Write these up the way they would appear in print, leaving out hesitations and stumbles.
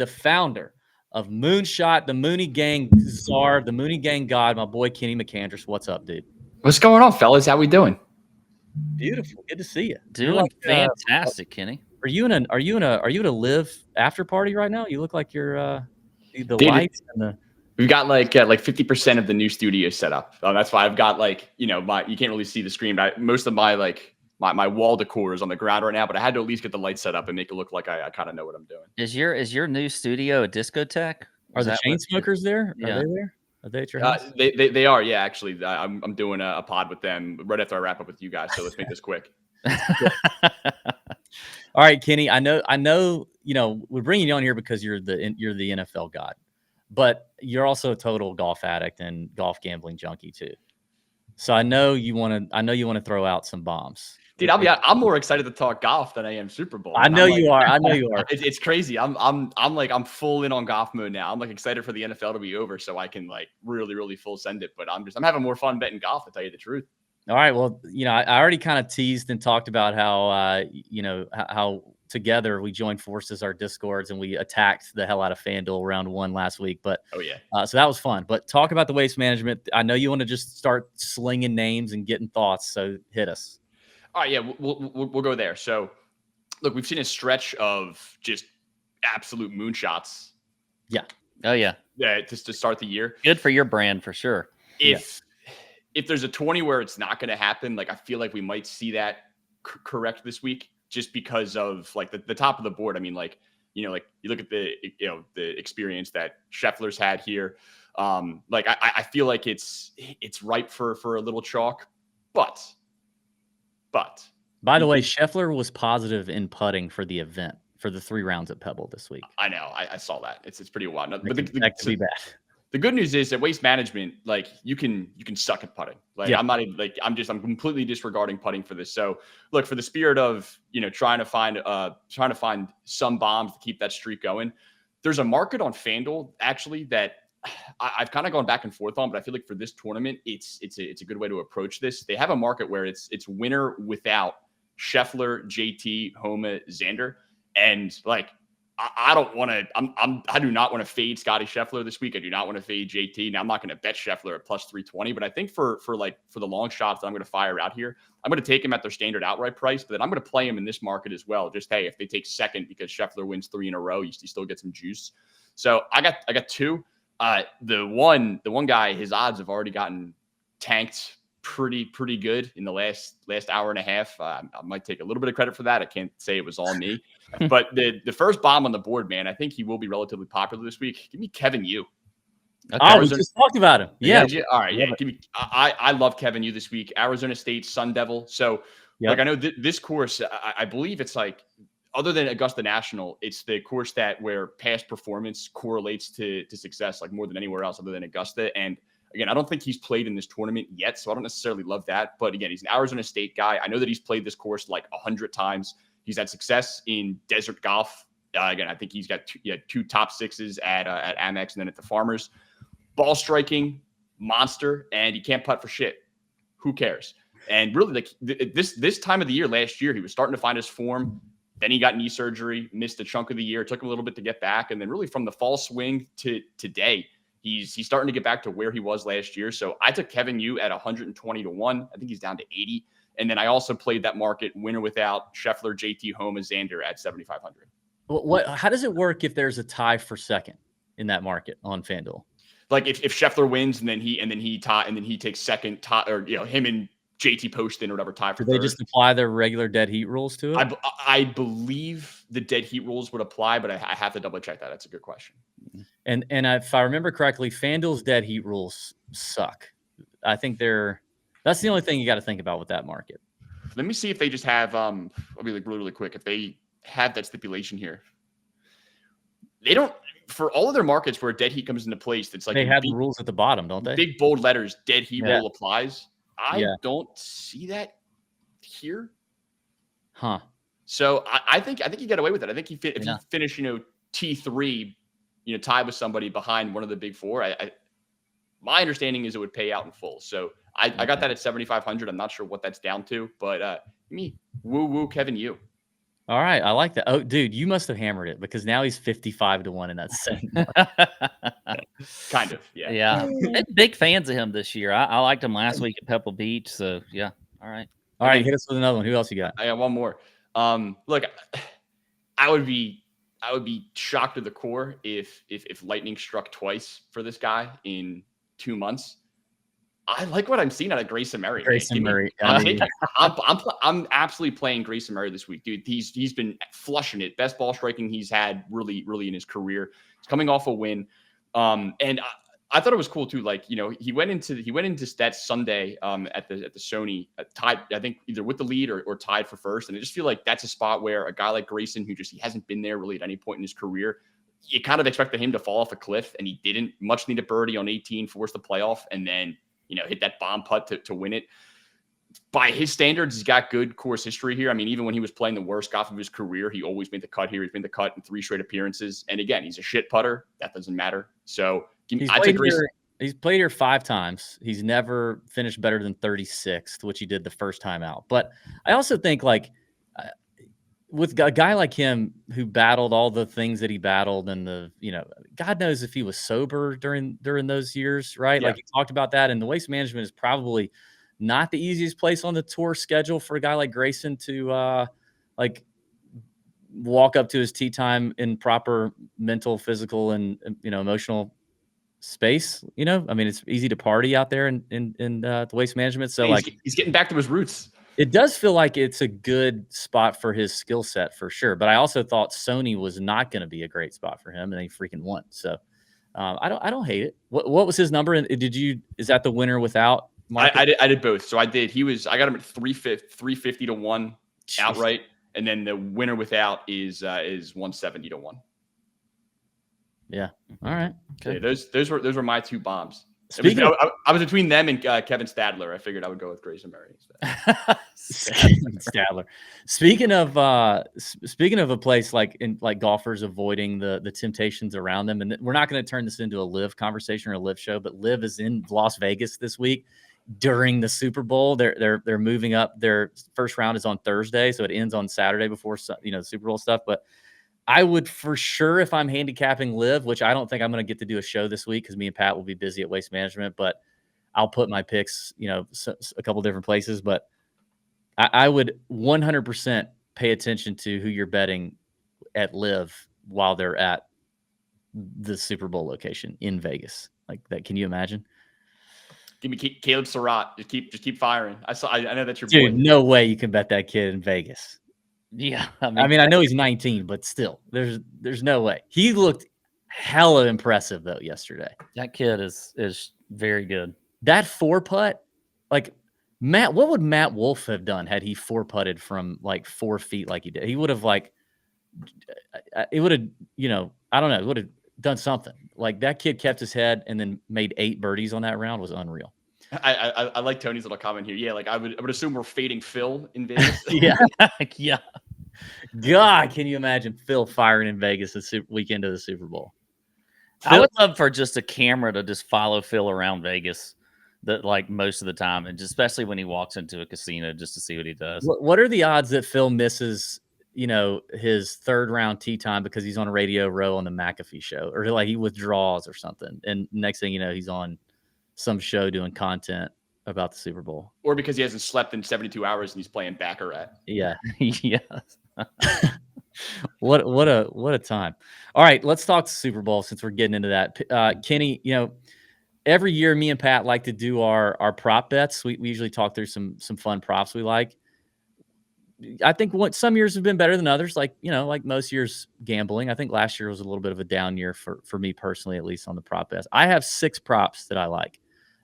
the founder of Moonshot, the Mooney Gang czar, the Mooney Gang god, my boy Kenny McAndress. What's up, dude? What's going on, fellas? How we doing? Beautiful. Good to see you. Doing like, fantastic, Kenny. Are you in a live after party right now? You look like you're the Dude, lights and the. We've got like 50% of the new studio set up. That's why I've got you can't really see the screen, but most of my wall decor is on the ground right now, but I had to at least get the lights set up and make it look like I kind of know what I'm doing. Is your new studio a discotheque? Are the chain smokers there? Yeah. Are they there? Are they at your house? They are, yeah. Actually, I'm doing a pod with them right after I wrap up with you guys. So let's make this quick. All right, Kenny. I know. We're bringing you on here because you're the NFL god, but you're also a total golf addict and golf gambling junkie too. So I know you want to throw out some bombs. Dude, I'm more excited to talk golf than I am Super Bowl. I know you are. It's crazy. I'm full in on golf mode now. I'm excited for the NFL to be over so I can really full send it. But I'm having more fun betting golf, to tell you the truth. All right. Well, I already kind of teased and talked about how how together we joined forces, our Discords, and we attacked the hell out of FanDuel round 1 last week. But oh yeah, so that was fun. But talk about the waste management. I know you want to just start slinging names and getting thoughts. So hit us. All right, yeah, we'll go there. So, look, we've seen a stretch of just absolute moonshots. Yeah. Oh yeah. Yeah, just to start the year. Good for your brand for sure. If there's a 20 where it's not going to happen, I feel like we might see that correct this week, just because of the top of the board. I mean, you look at the the experience that Scheffler's had here. I feel like it's ripe for a little chalk, but. By the way, Scheffler was positive in putting for the event for the 3 rounds at Pebble this week. I know. I saw that. It's pretty wild. But that could be bad. The good news is that waste management, you can suck at putting. I'm not even I'm completely disregarding putting for this. So look, for the spirit of trying to find some bombs to keep that streak going. There's a market on FanDuel actually that I've kind of gone back and forth on, but I feel like for this tournament, it's a good way to approach this. They have a market where it's winner without Scheffler, JT, Homa, Xander, and I don't want to. I do not want to fade Scotty Scheffler this week. I do not want to fade JT. Now I'm not going to bet Scheffler at plus 320, but I think for the long shots that I'm going to fire out here, I'm going to take him at their standard outright price, but then I'm going to play him in this market as well. Just hey, if they take second because Scheffler wins 3 in a row, you still get some juice. So I got 2. The one guy, his odds have already gotten tanked pretty good in the last hour and a half. I might take a little bit of credit for that. I can't say it was all me, but the first bomb on the board, man, I think he will be relatively popular this week. Give me Kevin Yu. Okay. We just talked about him. Yeah. All right. Yeah. Give me. I love Kevin Yu this week. Arizona State Sun Devil. So I know this course. I believe it's other than Augusta National, it's the course where past performance correlates to success, more than anywhere else other than Augusta. And again, I don't think he's played in this tournament yet, so I don't necessarily love that. But again, he's an Arizona State guy. I know that he's played this course 100 times. He's had success in desert golf. Again, I think he's got 2 top 6s at Amex and then at the Farmers. Ball striking, monster, and he can't putt for shit. Who cares? And really, this time of the year last year, he was starting to find his form. Then he got knee surgery, missed a chunk of the year. It took him a little bit to get back. And then really from the fall swing to today, he's starting to get back to where he was last year. So I took Kevin Yu at 120 to 1. I think he's down to 80. And then I also played that market winner without Scheffler, JT, Homa, Xander at 7,500. How does it work if there's a tie for second in that market on FanDuel? If Scheffler wins and then he takes second, or him and JT Poston or whatever tie for third. They just apply their regular dead heat rules to it? I believe the dead heat rules would apply, but I have to double check that. That's a good question. And if I remember correctly, FanDuel's dead heat rules suck. I think that's the only thing you got to think about with that market. Let me see if they just have I'll be really quick. If they have that stipulation here. They don't, for all of their markets where dead heat comes into place, it's they have the rules at the bottom, don't they? Big bold letters, dead heat rule applies. I don't see that here. Huh. So I think you get away with it. I think if you finish, T3, tied with somebody behind one of the big 4, my understanding is it would pay out in full. So I got that at 7,500. I'm not sure what that's down to, but me, woo Kevin Yu. All right, I like that. Oh, dude, you must have hammered it because now he's 55-1 in that second one. Kind of, yeah. Yeah. Been big fans of him this year. I liked him last week at Pebble Beach. So yeah. All right. All right, hit us with another one. Who else you got? I got one more. Look, I would be shocked to the core if lightning struck twice for this guy in 2 months. I like what I'm seeing out of Grayson Murray. Grayson Murray. I'm absolutely playing Grayson Murray this week, dude. He's been flushing it. Best ball striking he's had really in his career. He's coming off a win, and I thought it was cool too. Like, he went into that Sunday at the Sony tied, I think either with the lead or tied for first. And I just feel like that's a spot where a guy like Grayson, who he hasn't been there really at any point in his career, you kind of expected him to fall off a cliff, and he didn't. Much needed birdie on 18, forced the playoff, and then hit that bomb putt to win it. By his standards, he's got good course history here. I mean, even when he was playing the worst golf of his career, he always made the cut here. He's made the cut in 3 straight appearances. And again, he's a shit putter. That doesn't matter. So he's played here 5 times. He's never finished better than 36th, which he did the first time out. But I also think, like, with a guy like him who battled all the things that he battled, and God knows if he was sober during those years, right? Yeah. Like, he talked about that. And the Waste Management is probably not the easiest place on the tour schedule for a guy like Grayson to walk up to his tee time in proper mental, physical, and emotional space. I mean, it's easy to party out there in the Waste Management. So he's getting back to his roots. It does feel like it's a good spot for his skill set for sure. But I also thought Sony was not going to be a great spot for him, and he freaking won. So I don't hate it. What was his number? And is that the winner without? I did both. So I got him at 350-1 outright, and then the winner without is 170-1. Yeah. All right. Okay. Yeah, those were my 2 bombs. I was between them and Kevin Stadler. I figured I would go with Grayson Murray instead. Stadler. Speaking of a place like golfers avoiding the temptations around them, and we're not going to turn this into a live conversation or a live show, but live is in Las Vegas this week during the Super Bowl. They're moving up. Their first round is on Thursday, so it ends on Saturday before the Super Bowl stuff. But I would for sure, if I'm handicapping live, which I don't think I'm going to get to do a show this week because me and Pat will be busy at Waste Management, but I'll put my picks, a couple different places. But I would 100% pay attention to who you're betting at live while they're at the Super Bowl location in Vegas. Like that. Can you imagine? Give me Caleb Surratt. Just keep firing. I know that's your dude. boy. No way you can bet that kid in Vegas. Yeah, I mean, I know he's 19, but still, there's no way. He looked hella impressive though yesterday. That kid is very good. That 4-putt, like what would Matt Wolff have done had he 4-putted from like 4 feet like he did? He would have it would have, I don't know, it would have done something. Like that kid kept his head and then made 8 birdies on that round was unreal. I like Tony's little comment here. Yeah, like I would assume we're fading Phil in Vegas. Yeah. Yeah. God, can you imagine Phil firing in Vegas the weekend of the Super Bowl? I would love for just a camera to just follow Phil around Vegas, like most of the time, and especially when he walks into a casino, just to see what he does. What are the odds that Phil misses, his 3rd round tee time because he's on Radio Row on the McAfee show, or like he withdraws or something, and next thing you know, he's on some show doing content about the Super Bowl, or because he hasn't slept in 72 hours and he's playing Baccarat. Yeah. Yeah. What a time. All right, let's talk Super Bowl since we're getting into that. Kenny, every year me and Pat like to do our prop bets. We usually talk through some fun props we like. I think some years have been better than others, like most years gambling. I think last year was a little bit of a down year for me personally, at least on the prop bets. I have 6 props that I like.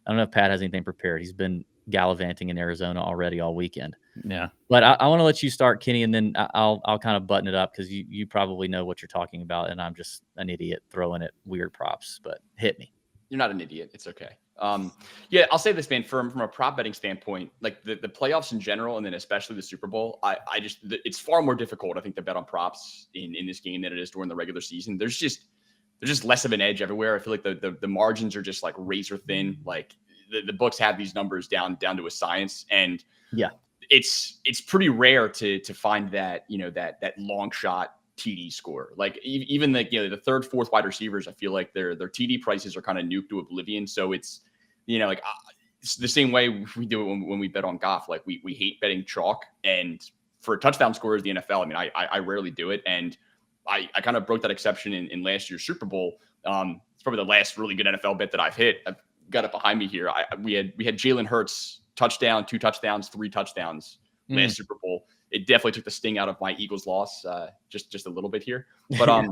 I don't know if Pat has anything prepared. He's been gallivanting in Arizona already all weekend. Yeah. But I want to let you start, Kenny, and then I'll kind of button it up because you probably know what you're talking about, and I'm just an idiot throwing at weird props. But hit me. You're not an idiot. It's okay. Yeah, I'll say this, man, from a prop betting standpoint, like the playoffs in general, and then especially the Super Bowl, it's far more difficult, I think, to bet on props in this game than it is during the regular season. There's just less of an edge everywhere. I feel like the margins are just like razor thin. Like the books have these numbers down to a science. And yeah, it's pretty rare to find that, that long shot TD score. Like even the third, fourth wide receivers, I feel like their TD prices are kind of nuked to oblivion. So it's, it's the same way we do it when we bet on Goff. Like we hate betting chalk, and for touchdown scorers, the NFL, I mean, I rarely do it. And I kind of broke that exception in last year's Super Bowl. It's probably the last really good NFL bet that I've hit. I've got it behind me here. We had Jalen Hurts touchdown, 2 touchdowns, 3 touchdowns last Super Bowl. It definitely took the sting out of my Eagles loss, just a little bit here. But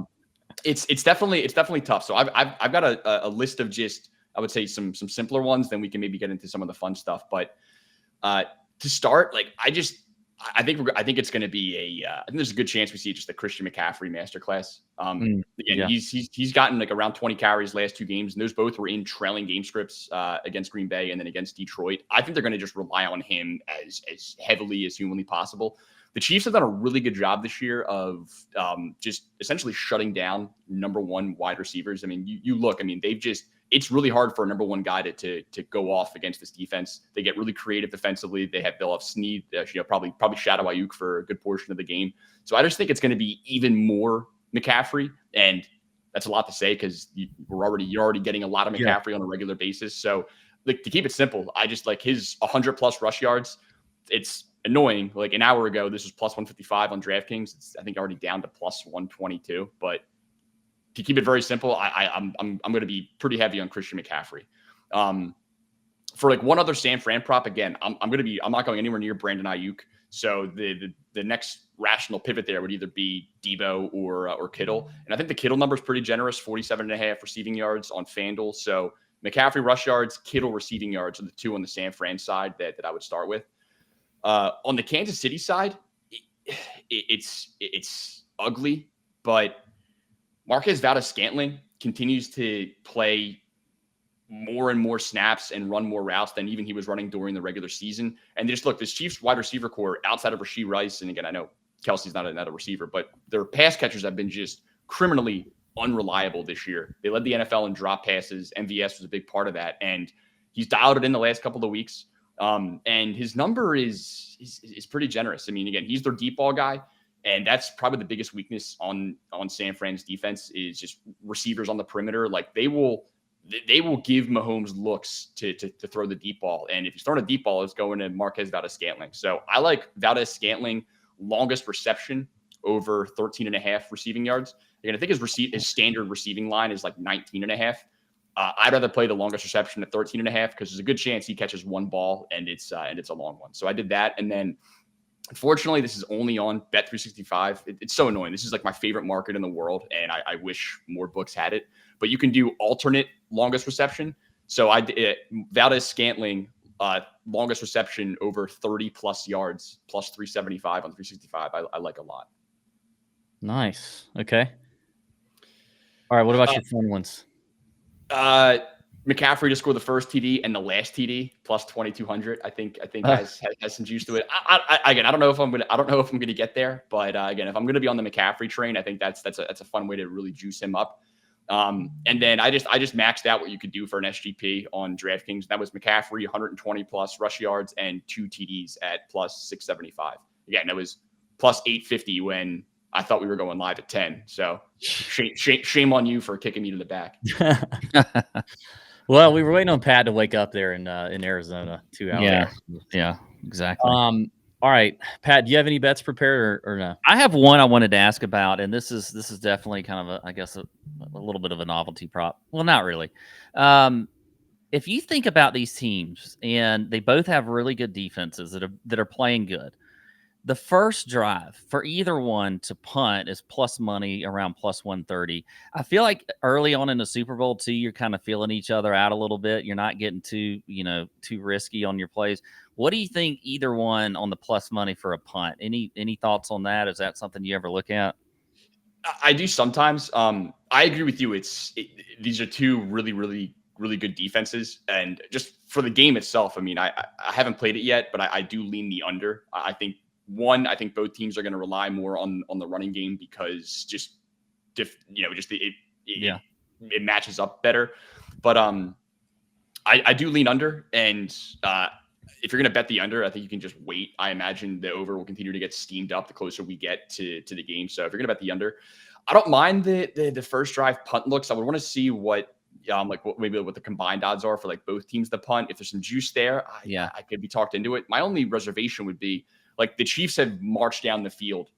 it's definitely tough. So I've got a list of just, I would say, some simpler ones. Then we can maybe get into some of the fun stuff. But to start, like I think it's going to be I think there's a good chance we see just the Christian McCaffrey masterclass. Again, he's gotten like around 20 carries last 2 games, and those both were in trailing game scripts against Green Bay and then against Detroit. I think they're going to just rely on him as heavily as humanly possible. The Chiefs have done a really good job this year of just essentially shutting down number 1 wide receivers. I mean, you look, I mean, it's really hard for a number 1 guy to go off against this defense. They get really creative defensively. They'll have Snead, probably Shadow Ayuk for a good portion of the game. So I just think it's going to be even more McCaffrey, and that's a lot to say because you're already getting a lot of McCaffrey on a regular basis. So like, to keep it simple, I just like his 100+ rush yards. It's annoying. Like an hour ago, this was plus 155 on DraftKings. It's, I think, already down to plus 122. But to keep it very simple, I'm going to be pretty heavy on Christian McCaffrey. For like one other San Fran prop, again, I'm not going anywhere near Brandon Ayuk. So the next rational pivot there would either be Debo or Kittle. And I think the Kittle number is pretty generous, 47.5 receiving yards on FanDuel. So McCaffrey rush yards, Kittle receiving yards are the 2 on the San Fran side that I would start with. On the Kansas City side, it's ugly, but Marquez Valdes-Scantling continues to play more and more snaps and run more routes than even he was running during the regular season. And just look, this Chiefs wide receiver core outside of Rashee Rice, and again, I know Kelsey's not a receiver, but their pass catchers have been just criminally unreliable this year. They led the NFL in drop passes. MVS was a big part of that, and he's dialed it in the last couple of weeks. And his number is pretty generous. I mean, again, he's their deep ball guy. And that's probably the biggest weakness on San Fran's defense is just receivers on the perimeter. Like they will give Mahomes looks to throw the deep ball. And if he's throwing a deep ball, it's going to Marquez Valdes-Scantling. So I like Valdes-Scantling longest reception over 13.5 receiving yards. Again, I think his standard receiving line is like 19.5. I'd rather play the longest reception at 13.5 because there's a good chance he catches 1 ball and it's a long one. So I did that. And then unfortunately, this is only on Bet365. It's so annoying. This is like my favorite market in the world, and I wish more books had it. But you can do alternate longest reception. So I did Valdes-Scantling longest reception over 30+ yards, plus 375 on 365. I like a lot. Nice. Okay. All right. What about your fun ones? McCaffrey to score the first TD and the last TD plus 2,200. I think has some juice to it. I don't know if I'm gonna get there, but again, if I'm gonna be on the McCaffrey train, I think that's a fun way to really juice him up. And then I just maxed out what you could do for an SGP on DraftKings. That was McCaffrey 120+ rush yards and 2 TDs at plus 675. Again, that was plus 850 when I thought we were going live at 10. So shame on you for kicking me to the back. Well, we were waiting on Pat to wake up there in Arizona 2 hours. Yeah, exactly. All right, Pat, do you have any bets prepared or no? I have one I wanted to ask about, and this is definitely kind of a little bit of a novelty prop. Well, not really. If you think about these teams, and they both have really good defenses that are playing good, the first drive for either one to punt is plus money around plus 130. I feel like early on in the Super Bowl too, you're kind of feeling each other out a little bit. You're not getting too risky on your plays. What do you think either one on the plus money for a punt? Any thoughts on that? Is that something you ever look at? I do sometimes. I agree with you. These are 2 really, really, really good defenses, and just for the game itself, I mean, I haven't played it yet, but I do lean the under. I think both teams are going to rely more on the running game because it matches up better. But I do lean under, and if you're going to bet the under, I think you can just wait. I imagine the over will continue to get steamed up the closer we get to the game. So if you're going to bet the under, I don't mind the first drive punt looks. I would want to see what maybe what the combined odds are for like both teams to punt. If there's some juice there, I could be talked into it. My only reservation would be like the Chiefs have marched down the field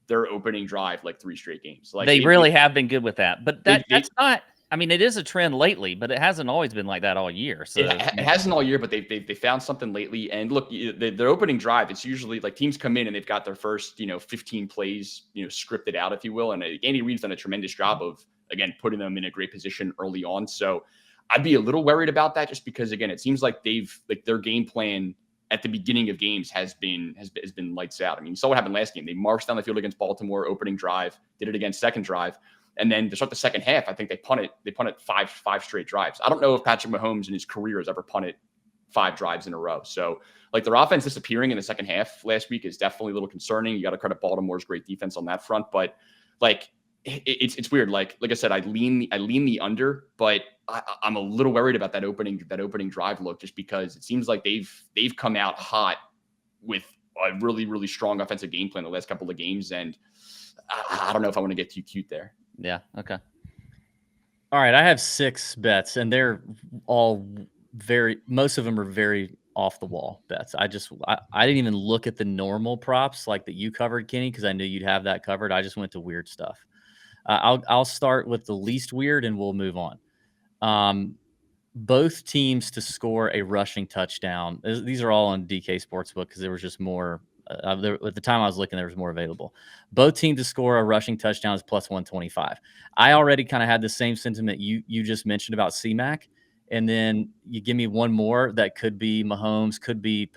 their opening drive like 3 straight games. Like they really have been good with that. But that's not. I mean, it is a trend lately, but it hasn't always been like that all year. So it hasn't all year, but they found something lately. And look, their opening drive, it's usually like teams come in and they've got their first 15 plays scripted out, if you will. And Andy Reid's done a tremendous job of again putting them in a great position early on. So I'd be a little worried about that just because again, it seems like their game plan at the beginning of games has been lights out. I mean, you saw what happened last game. They marched down the field against Baltimore opening drive, did it again second drive. And then to start the second half, I think they punted five straight drives. I don't know if Patrick Mahomes in his career has ever punted 5 drives in a row. So like their offense disappearing in the second half last week is definitely a little concerning. You got to credit Baltimore's great defense on that front, but like it's weird. Like I said, I lean the under, but I'm a little worried about that opening drive look just because it seems like they've come out hot with a really, really strong offensive game plan the last couple of games. And I don't know if I want to get too cute there. Yeah. Okay. All right. I have 6 bets and they're all most of them are very off the wall bets. I didn't even look at the normal props like that you covered, Kenny, because I knew you'd have that covered. I just went to weird stuff. I'll start with the least weird and we'll move on. Both teams to score a rushing touchdown. These are all on DK Sportsbook because there was just more. At the time I was looking, there was more available. Both teams to score a rushing touchdown is plus 125. I already kind of had the same sentiment you just mentioned about C-Mac. And then you give me one more that could be Mahomes,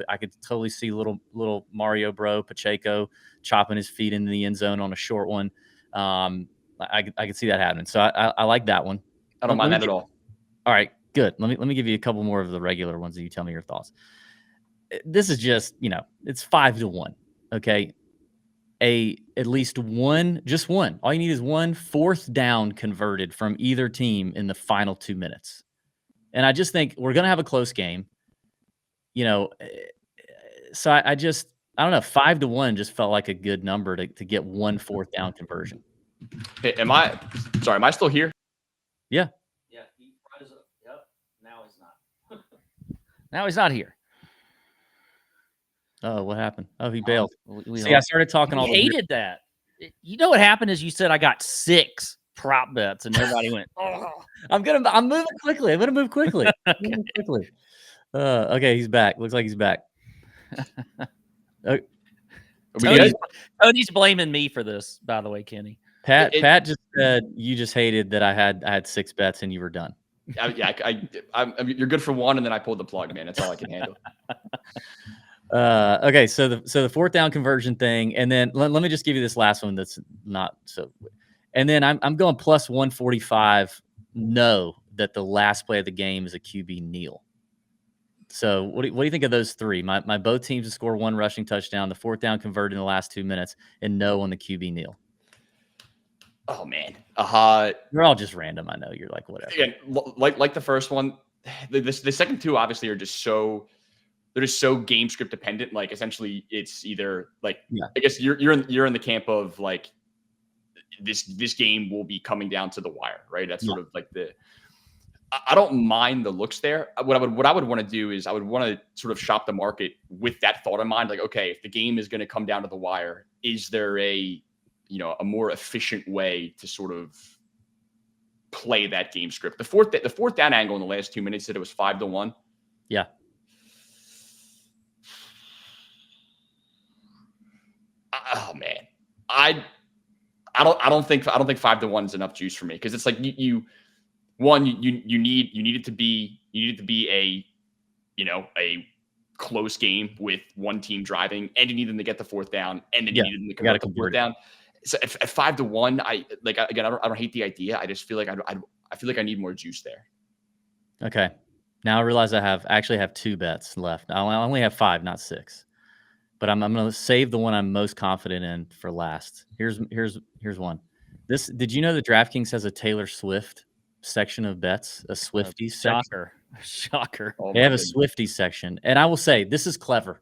I could totally see little Mario Bro Pacheco chopping his feet into the end zone on a short one. I could see that happening. So I like that one. I don't mind that at all. All right, good. Let me give you a couple more of the regular ones that you tell me your thoughts. This is just, it's 5-1. Okay. At least one, just one. All you need is one 4th down converted from either team in the final 2 minutes. And I just think we're going to have a close game, so I don't know. 5-1 just felt like a good number to get one 4th down conversion. Hey, am I still here? Yeah. Yeah. Yep. Now he's not. Now he's not here. Oh, what happened? Oh, he bailed. See, I started talking all. Hated that. You know what happened is you said I got 6 prop bets and everybody went, "Oh, I'm moving quickly. I'm gonna move quickly. Okay, he's back. Looks like he's back. Tony's blaming me for this, by the way, Kenny. Pat just said you just hated that I had 6 bets and you were done. You're good for one, and then I pulled the plug, man. That's all I can handle. Okay, so the 4th down conversion thing, and then let me just give you this last one that's not so. And then I'm going plus 145. Know that the last play of the game is a QB kneel. So what do you think of those 3? My both teams to score 1 rushing touchdown, the 4th down converted in the last 2 minutes, and no on the QB kneel. Oh man, you're all just random. I know you're like whatever. Again, like the first one, the second 2 obviously are just so. They're just so game script dependent. Like essentially, it's either like I guess you're in the camp of like this game will be coming down to the wire, right? That's sort of like I don't mind the looks there. What I would want to do is I would want to sort of shop the market with that thought in mind. Like, okay, if the game is going to come down to the wire, is there a more efficient way to sort of play that game script? The fourth down angle in the last 2 minutes said it was 5-1. Yeah. Oh man, I don't think 5-1 is enough juice for me because it's like you need it to be a a close game with one team driving, and you need them to get the 4th down, and then you need them to convert the 4th down. So at 5-1, I don't hate the idea. I just feel like I feel like I need more juice there. Okay, now I realize I actually have 2 bets left. I only have 5, not 6. But I'm going to save the one I'm most confident in for last. Here's one. Did you know that DraftKings has a Taylor Swift section of bets, a Swifties section? Shocker. Shocker. Oh, They my have a goodness. Swifty section. And I will say, this is clever.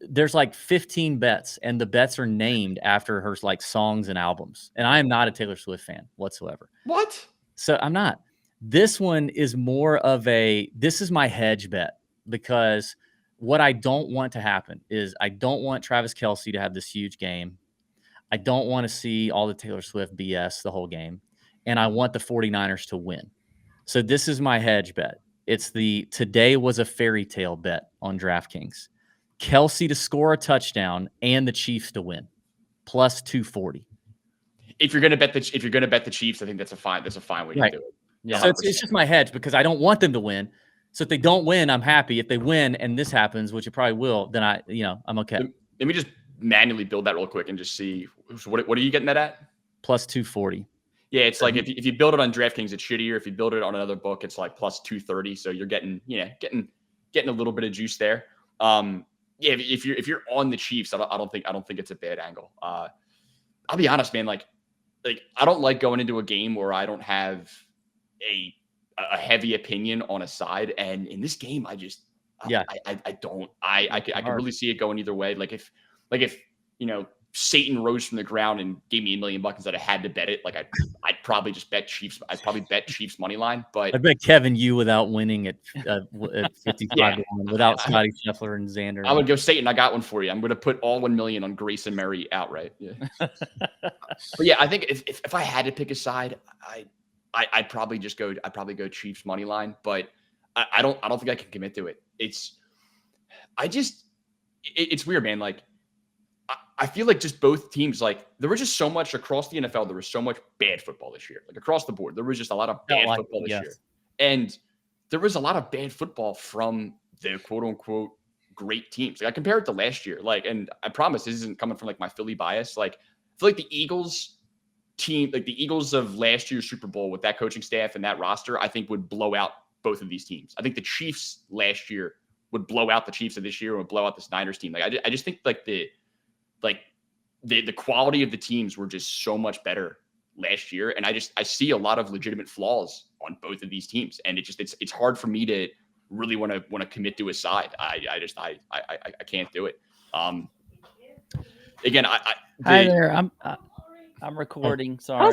There's like 15 bets, and the bets are named after her like songs and albums. And I am not a Taylor Swift fan whatsoever. What? So I'm not. This one is more of this is my hedge bet, because what I don't want to happen is I don't want Travis Kelce to have this huge game. I don't want to see all the Taylor Swift BS the whole game. And I want the 49ers to win. So this is my hedge bet. It's the today was a fairy tale bet on DraftKings. Kelce to score a touchdown and the Chiefs to win, plus 240. If you're gonna bet the Chiefs, I think that's a fine way to do it. Yeah. So it's just my hedge, because I don't want them to win. So if they don't win, I'm happy. If they win and this happens, which it probably will, then I'm okay. Let me just manually build that real quick and just see what are you getting that at? Plus 240. Yeah, it's like if you build it on DraftKings, it's shittier. If you build it on another book, it's like plus 230. So you're getting a little bit of juice there. Yeah, if you're on the Chiefs, I don't think it's a bad angle. I'll be honest, man. Like I don't like going into a game where I don't have a heavy opinion on a side, and in this game, I don't. I can really see it going either way. Like if Satan rose from the ground and gave me $1 million that I had to bet it, like I'd probably just bet Chiefs. I'd probably bet Chiefs money line. But I bet Kevin you without winning at 55 to 1, without Scotty Scheffler and Xander. I would go, Satan, I got one for you. I'm going to put all 1 million on Grace and Mary outright. Yeah. But yeah, I think if I had to pick a side, I'd probably go Chiefs money line. But I don't think I can commit to it. It's weird, man. Like I feel like just both teams, like there was just so much across the NFL. There was so much bad football this year, like across the board. There was just a lot of bad football this year. And there was a lot of bad football from the quote unquote great teams. Like I compare it to last year. Like, and I promise this isn't coming from like my Philly bias. Like I feel like the Eagles team, like the Eagles of last year's Super Bowl with that coaching staff and that roster, I think would blow out both of these teams. I think the Chiefs last year would blow out the Chiefs of this year and would blow out the Niners team. Like I just think like the quality of the teams were just so much better last year. And I see a lot of legitimate flaws on both of these teams. And it's hard for me to really want to commit to a side. I can't do it. Again, Hi there. I'm recording. Sorry.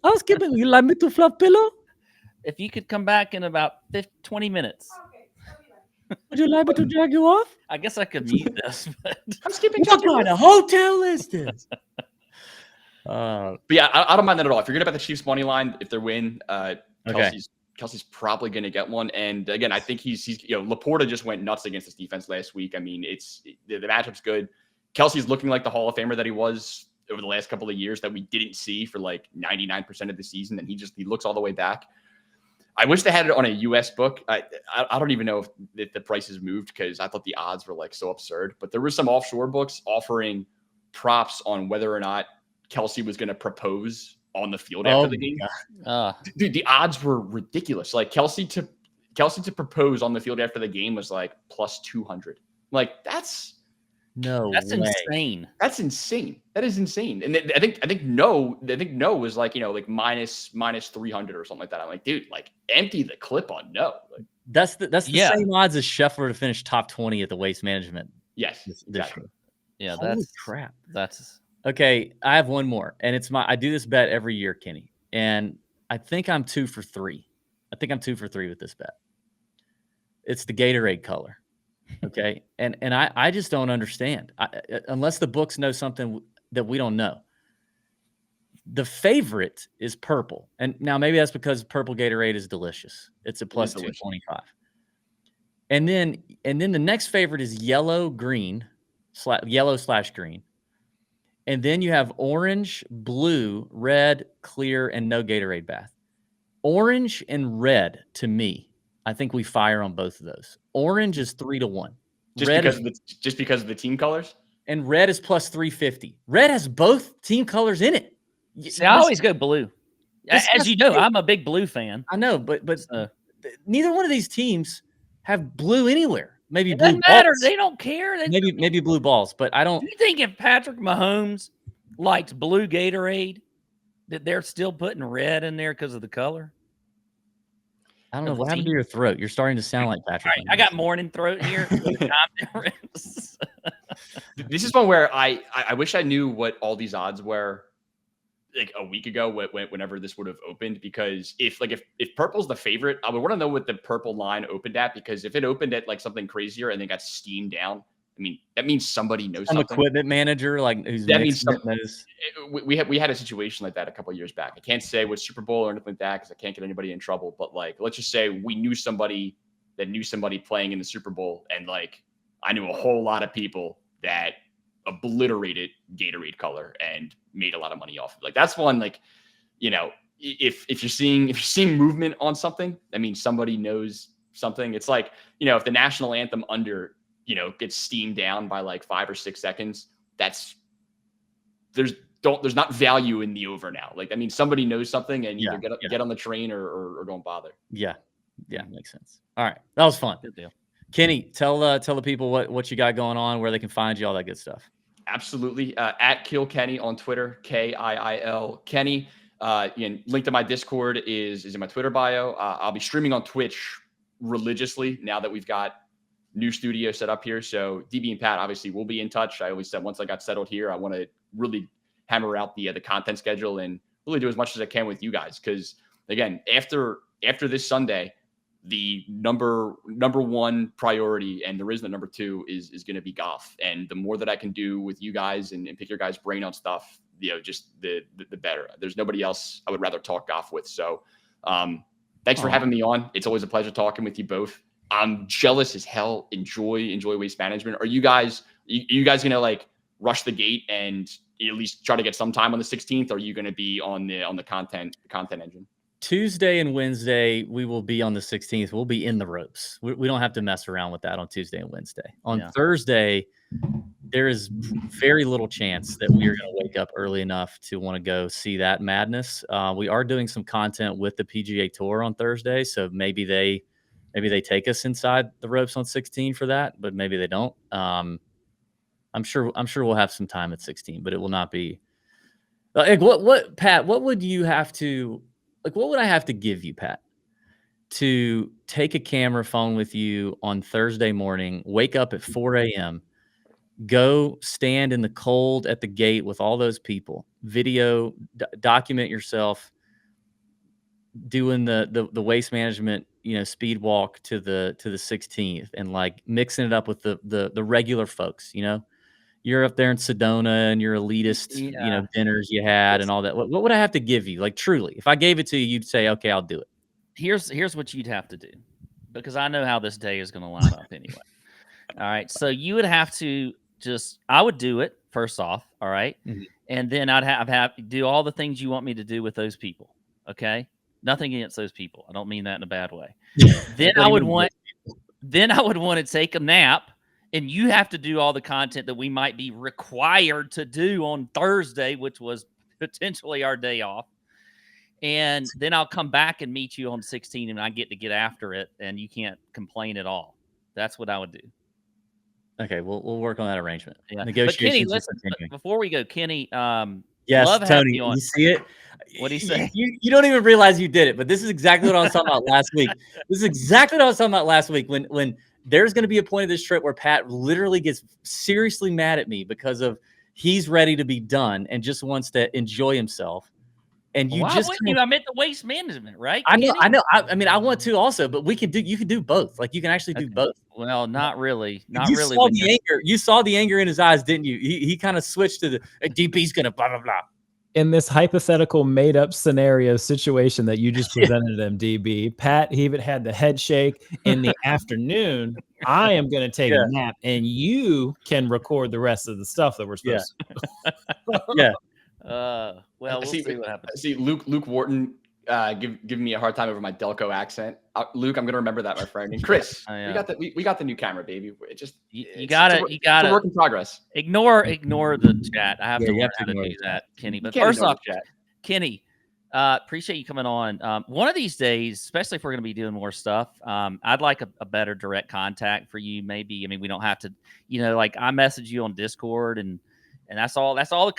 Housekeeping. You like me to fluff pillow? If you could come back in about 20 minutes. Would you like me to drag you off? I guess I could mute this. But I'm skipping. What kind of hotel is this? But yeah, I don't mind that at all. If you're gonna bet the Chiefs money line, if they win, Okay. Kelsey's probably gonna get one. And again, I think he's Laporta just went nuts against this defense last week. I mean, the matchup's good. Kelsey's looking like the Hall of Famer that he was over the last couple of years that we didn't see for like 99% of the season, and he looks all the way back. I wish they had it on a U.S. book. I don't even know if the prices moved, because I thought the odds were like so absurd. But there were some offshore books offering props on whether or not Kelce was going to propose on the field after the game. Dude, the odds were ridiculous. Like Kelce to propose on the field after the game was like plus 200. Like that's insane. That's insane. That is insane. And I think no was like, like minus 300 or something like that. I'm like, dude, like empty the clip on no. Like that's the same odds as Scheffler to finish top 20 at the Waste Management. Yes, this exactly. year. Yeah, Holy that's crap. That's okay. I have one more, and I do this bet every year, Kenny, and I think I'm 2 for 3. I think I'm 2 for 3 with this bet. It's the Gatorade color. Okay. And I just don't understand, unless the books know something that we don't know. The favorite is purple. And now maybe that's because purple Gatorade is delicious. It's a plus 225. And then the next favorite is yellow /green. And then you have orange, blue, red, clear, and no Gatorade bath. Orange and red, to me, I think we fire on both of those. Orange is 3-1. Just because of the team colors? And red is plus 350. Red has both team colors in it. See, I always go blue. As you know, I'm a big blue fan. I know, but neither one of these teams have blue anywhere. Maybe it blue doesn't matter. balls. They don't care. Maybe blue balls, but I don't. Do you think if Patrick Mahomes liked blue Gatorade, that they're still putting red in there because of the color? I don't know of what the happened to team. your throat. You're starting to sound like Patrick. All right, I got morning throat here. Time difference. This is one where I wish I knew what all these odds were like a week ago whenever this would have opened, because if purple's the favorite, I would want to know what the purple line opened at, because if it opened at like something crazier and then got steamed down, I mean, that means somebody knows Some something. equipment manager like who's That means mixing it knows. we had a situation like that a couple of years back. I can't say what Super Bowl or anything like that because I can't get anybody in trouble. But like, let's just say we knew somebody that knew somebody playing in the Super Bowl, and like I knew a whole lot of people that obliterated Gatorade color and made a lot of money off of it. Like that's one, like, you know, if you're seeing movement on something, that means somebody knows something. It's like, you know, if the national anthem under, you know, gets steamed down by like 5 or 6 seconds, there's not value in the over now. Like, I mean, somebody knows something and either get on the train or don't bother. Yeah. Makes sense. All right. That was fun. Good deal. Kenny, tell the people what you got going on, where they can find you, all that good stuff. Absolutely. At Kill Kenny on Twitter, KIIL Kenny. Link to my Discord is in my Twitter bio. I'll be streaming on Twitch religiously now that we've got new studio set up here. So DB and Pat obviously will be in touch. I always said once I got settled here, I want to really hammer out the content schedule and really do as much as I can with you guys. Because again, after this Sunday, the number one priority, and there is the number two, is going to be golf. And the more that I can do with you guys and pick your guys' brain on stuff, you know, just the better. There's nobody else I would rather talk golf with. So thanks for having me on. It's always a pleasure talking with you both. I'm jealous as hell. Enjoy waste management. Are you guys going to like rush the gate and at least try to get some time on the 16th? Or are you going to be on the content engine? Tuesday and Wednesday, we will be on the 16th. We'll be in the ropes. We don't have to mess around with that on Tuesday and Wednesday. On Thursday, there is very little chance that we are going to wake up early enough to want to go see that madness. We are doing some content with the PGA Tour on Thursday, so maybe they take us inside the ropes on 16 for that, but maybe they don't. I'm sure we'll have some time at 16, but it will not be like what Pat, what would you have to like, what would I have to give you, Pat, to take a camera phone with you on Thursday morning, wake up at 4 a.m., go stand in the cold at the gate with all those people, video, document yourself doing the waste management, you know, speed walk to the 16th, and like mixing it up with the regular folks, you know? You're up there in Sedona and your elitist, you know, dinners you had and all that. What would I have to give you? Like, truly, if I gave it to you, you'd say, okay, I'll do it. Here's what you'd have to do, because I know how this day is going to line up anyway. All right. So you would have to I would do it first off. All right. Mm-hmm. And then I'd have to do all the things you want me to do with those people. Okay. Nothing against those people. I don't mean that in a bad way. Then I would want to take a nap. And you have to do all the content that we might be required to do on Thursday, which was potentially our day off. And then I'll come back and meet you on 16, and I get to get after it, and you can't complain at all. That's what I would do. Okay, we'll work on that arrangement. Yeah. Negotiations. But Kenny, listen, before we go, Kenny, yes, love Tony, you on. You see it? What do you say? You don't even realize you did it, but this is exactly what I was talking about last week. This is exactly what I was talking about last week when there's going to be a point of this trip where Pat literally gets seriously mad at me because of he's ready to be done and just wants to enjoy himself. And you I meant the waste management, right? I know. I mean, I want to also, but you can do both. Like, you can actually do both. Well, not really. You saw the anger in his eyes, didn't you? He kind of switched to the DB's going to blah, blah, blah. In this hypothetical made up scenario situation that you just presented him, DB, Pat, he even had the head shake. In the afternoon, I am going to take a nap, and you can record the rest of the stuff that we're supposed to. Yeah. Well, we'll see what happens. I see Luke Wharton giving me a hard time over my Delco accent. Luke, I'm going to remember that, my friend. And Chris, we got the new camera, baby. It just you got it. It's a work in progress. Ignore the chat. I have to learn how to do that, Kenny. But first off, Kenny, appreciate you coming on. One of these days, especially if we're going to be doing more stuff, I'd like a better direct contact for you. Maybe, I mean, we don't have to, like I message you on Discord and And that's all the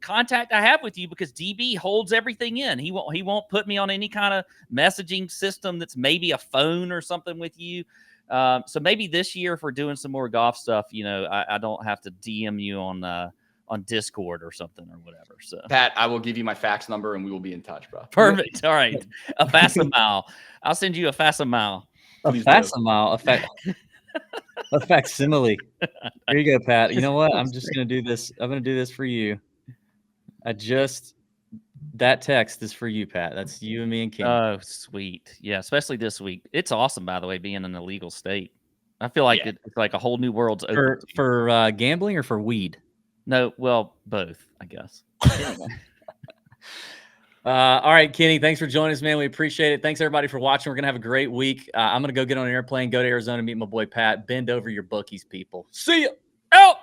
contact I have with you, because DB holds everything in. He won't put me on any kind of messaging system that's maybe a phone or something with you. So maybe this year, if we're doing some more golf stuff, I don't have to DM you on Discord or something or whatever. So Pat, I will give you my fax number and we will be in touch, bro. Perfect. All right. A facsimile. I'll send you a facsimile. A facsimile. A facsimile. Here you go, Pat. You know what? I'm just going to do this. I'm going to do this for you. That text is for you, Pat. That's you and me and Kenny. Oh, sweet. Yeah, especially this week. It's awesome, by the way, being in a legal state. I feel like it's like a whole new world's open. For gambling or for weed? No, well, both, I guess. All right, Kenny, thanks for joining us, man. We appreciate it. Thanks, everybody, for watching. We're going to have a great week. I'm going to go get on an airplane, go to Arizona, meet my boy Pat. Bend over your bookies, people. See ya. Out.